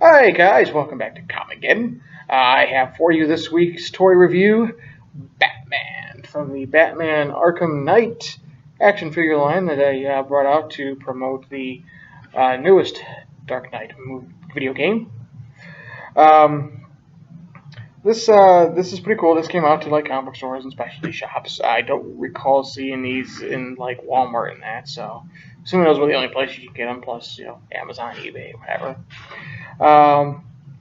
Hi guys, welcome back to Comicgeddon. I have for you this week's toy review, Batman, from the Batman Arkham Knight action figure line that I brought out to promote the newest Dark Knight video game. This is pretty cool. This came out to like comic book stores and specialty shops. I don't recall seeing these in like Walmart and that, so assuming those were the only places you could get them. Plus, Amazon, eBay, whatever.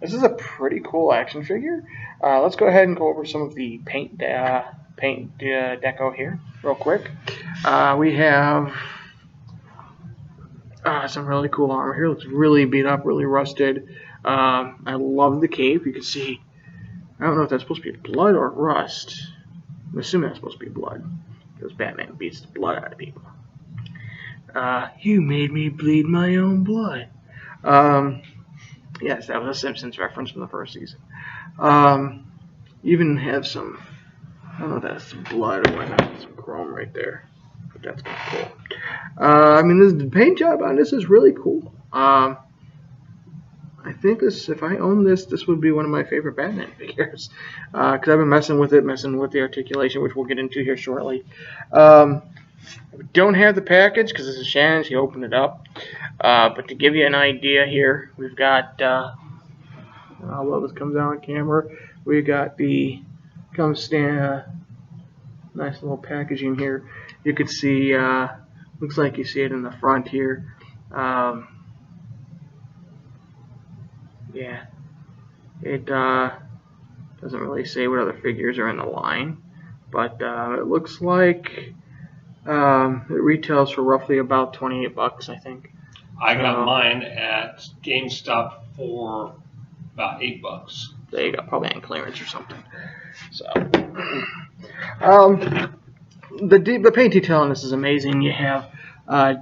This is a pretty cool action figure. Let's go ahead and go over some of the paint deco here real quick. We have some really cool armor here. Looks really beat up, really rusted. I love the cape. You can see, I don't know if that's supposed to be blood or rust. I'm assuming that's supposed to be blood, because Batman beats the blood out of people. You made me bleed my own blood. Yes, that was a Simpsons reference from the first season. Even have some, I don't know if that's some blood or whatnot, some chrome right there. But that's kind of cool. The paint job on this is really cool. I think this, if I own this, this would be one of my favorite Batman figures. Because I've been messing with the articulation, which we'll get into here shortly. We don't have the package because this is Shannon. She opened it up. But to give you an idea here, we've got, well, this comes out on camera. We've got the, nice little packaging here. You could see, looks like you see it in the front here. Yeah, it doesn't really say what other figures are in the line, but it looks like it retails for roughly about $28, I think. I got mine at GameStop for about $8. There you go, probably on clearance or something. So, the paint detail on this is amazing. You have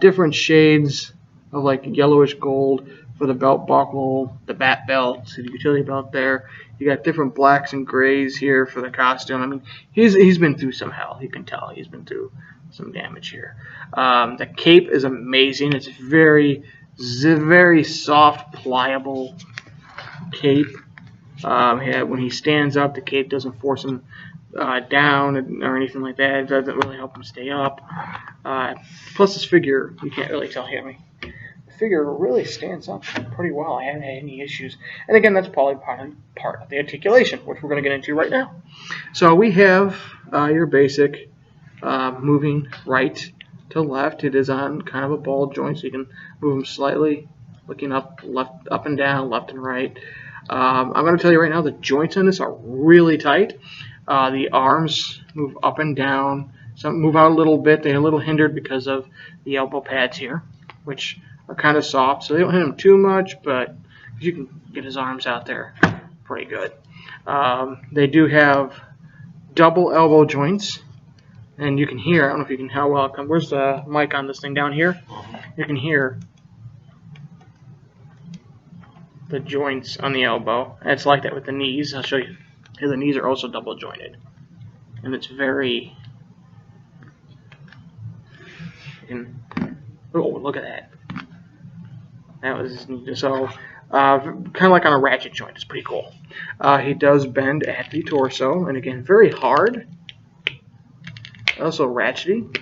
different shades of like yellowish gold for the belt buckle, the bat belt, the utility belt there. You got different blacks and grays here for the costume. I mean, he's been through some hell. You can tell he's been through some damage here. The cape is amazing. It's very soft, pliable cape. When he stands up, the cape doesn't force him down or anything like that. It doesn't really help him stay up. Plus, this figure, you can't really tell here. The figure really stands up pretty well. I haven't had any issues. And again, that's probably part of the articulation, which we're going to get into right now. So we have your basic moving right to left. It is on kind of a ball joint, so you can move them slightly, looking up and down, left and right. I'm going to tell you right now, the joints on this are really tight. The arms move up and down. Some move out a little bit. They're a little hindered because of the elbow pads here, which are kind of soft, so they don't hit him too much, but you can get his arms out there pretty good. They do have double elbow joints, and you can hear, I don't know if you can hear how well it comes. Where's the mic on this thing down here? You can hear the joints on the elbow. And it's like that with the knees. I'll show you. Here, the knees are also double jointed, and it's very. Oh, look at that. That was so kind of like on a ratchet joint. It's pretty cool. He does bend at the torso, and again, very hard. Also ratchety.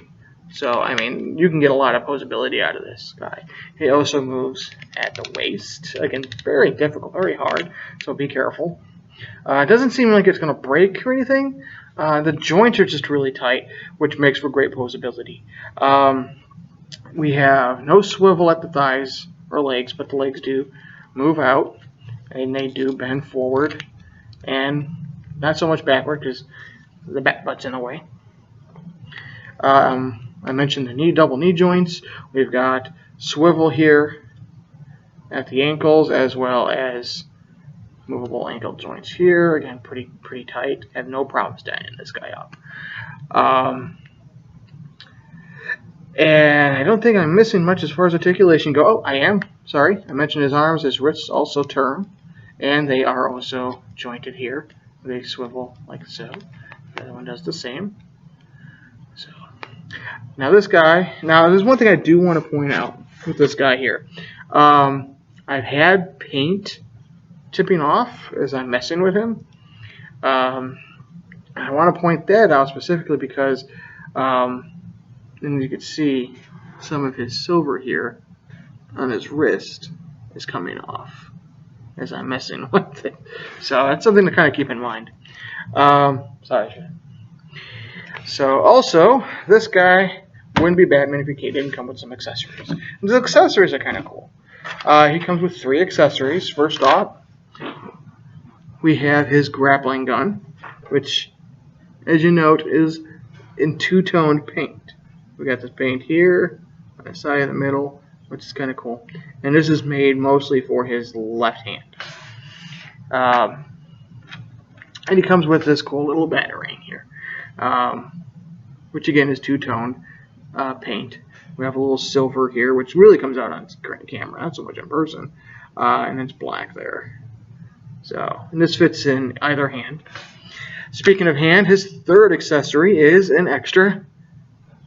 So, I mean, you can get a lot of posability out of this guy. He also moves at the waist. Again, very difficult, very hard, so be careful. It doesn't seem like it's going to break or anything. The joints are just really tight, which makes for great posability. We have no swivel at the thighs or legs, but the legs do move out, and they do bend forward, and not so much backward because the back butt's in the way. I mentioned the double knee joints. We've got swivel here at the ankles, as well as movable ankle joints here. Again, pretty tight. Have no problem standing this guy up. And I don't think I'm missing much as far as articulation go. Oh, I am. Sorry. I mentioned his arms. His wrists also turn, and they are also jointed here. They swivel like so. The other one does the same. So now this guy. Now there's one thing I do want to point out with this guy here. I've had paint chipping off as I'm messing with him. I want to point that out specifically because, and you can see some of his silver here on his wrist is coming off as I'm messing with it. So that's something to kind of keep in mind. Sorry. So also, this guy wouldn't be Batman if he didn't come with some accessories. And the accessories are kind of cool. He comes with 3 accessories. First off, we have his grappling gun, which, as you note, is in 2-toned paint. We got this paint here, on the side of the middle, which is kind of cool. And this is made mostly for his left hand. And he comes with this cool little batarang here, which again is 2-toned paint. We have a little silver here, which really comes out on camera, not so much in person. And it's black there. So, and this fits in either hand. Speaking of hand, his 3rd accessory is an extra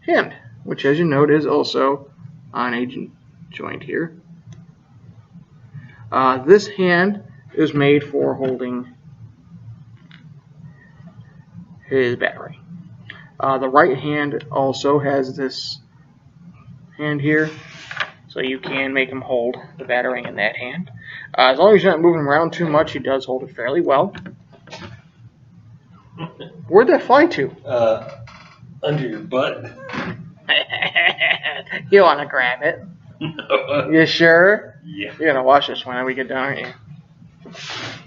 hand, which, as you note, is also on a joint here. This hand is made for holding his battery. The right hand also has this hand here, so you can make him hold the batarang in that hand. As long as you're not moving around too much, he does hold it fairly well. Where'd that fly to? Under your butt. You want to grab it? No. You sure? Yeah. You're gonna watch this when we get done, aren't you?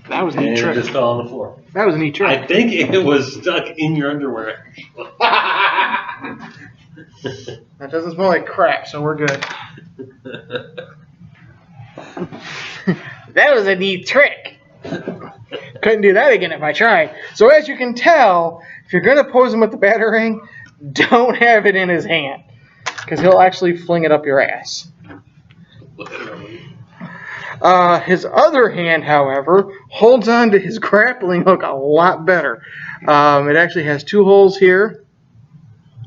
That was a neat And trick. it just fell on the floor. That was a neat trick. I think it was stuck in your underwear. That doesn't smell like crap, so we're good. That was a neat trick. Couldn't do that again if I tried. So as you can tell, if you're going to pose him with the batarang, don't have it in his hand, because he'll actually fling it up your ass. Literally. His other hand, however, holds on to his grappling hook a lot better. It actually has 2 holes here.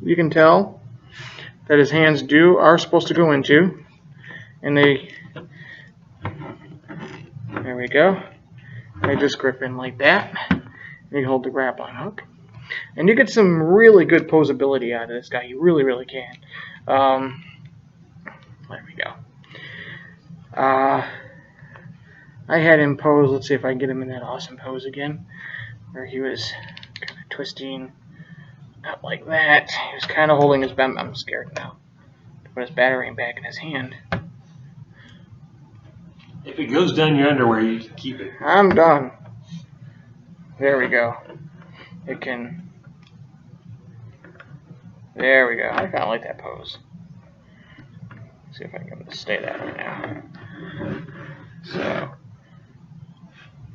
You can tell that his hands are supposed to go into, and there we go. They just grip in like that. And you hold the grappling hook, and you get some really good posability out of this guy. You really, really can. There we go. I had him pose. Let's see if I can get him in that awesome pose again, where he was kind of twisting up like that. He was kind of holding his bat. I'm scared now to put his batarang back in his hand. If it goes down your underwear, you can keep it. I'm done. There we go. It can. There we go. I kind of like that pose. Let's see if I can get him to stay that right now. So,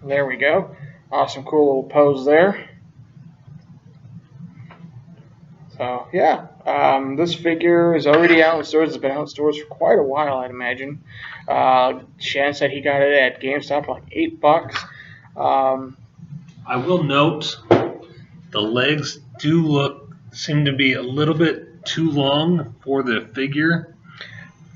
there we go. Awesome, cool little pose there. So, yeah. This figure is already out in stores. It's been out in stores for quite a while, I'd imagine. Shannon said he got it at GameStop for like $8. I will note the legs seem to be a little bit too long for the figure.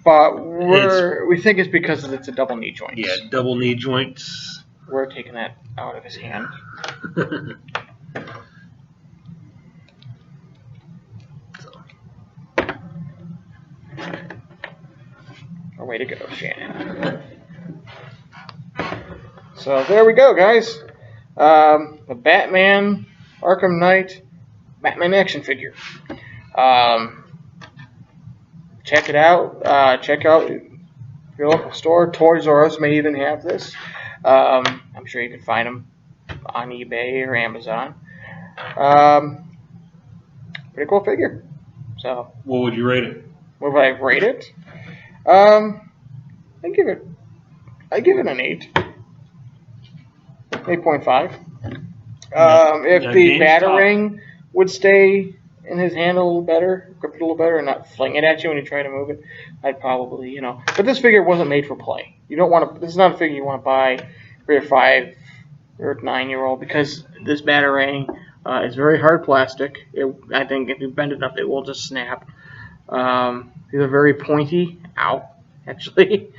But we think it's because it's a double knee joint. Yeah, double knee joints. We're taking that out of his hand. Way to go, Shannon. So there we go, guys. The Batman Arkham Knight Batman action figure. Check it out. Check out your local store. Toys R Us may even have this. I'm sure you can find them on eBay or Amazon. Pretty cool figure. So, what would you rate it? What would I rate it? I give it an 8. 8.5. If the batarang would stay in his hand a little better, grip it a little better, and not fling it at you when you try to move it, I'd probably, But this figure wasn't made for play. You don't want to. This is not a figure you want to buy for your 5 or 9-year-old, because this batarang is very hard plastic. I think if you bend it up, it will just snap. These are very pointy. Ow, actually.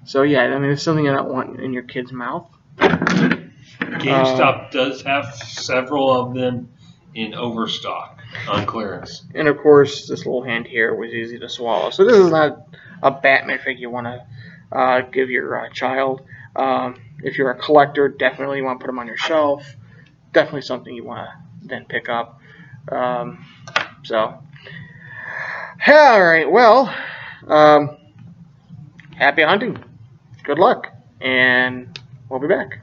So yeah, I mean, it's something you don't want in your kid's mouth. GameStop does have several of them in overstock on clearance. And of course, this little hand here was easy to swallow. So this is not a Batman figure you want to give your child. If you're a collector, definitely you want to put them on your shelf. Definitely something you want to then pick up. So, yeah, all right. Well, happy hunting. Good luck, and we'll be back.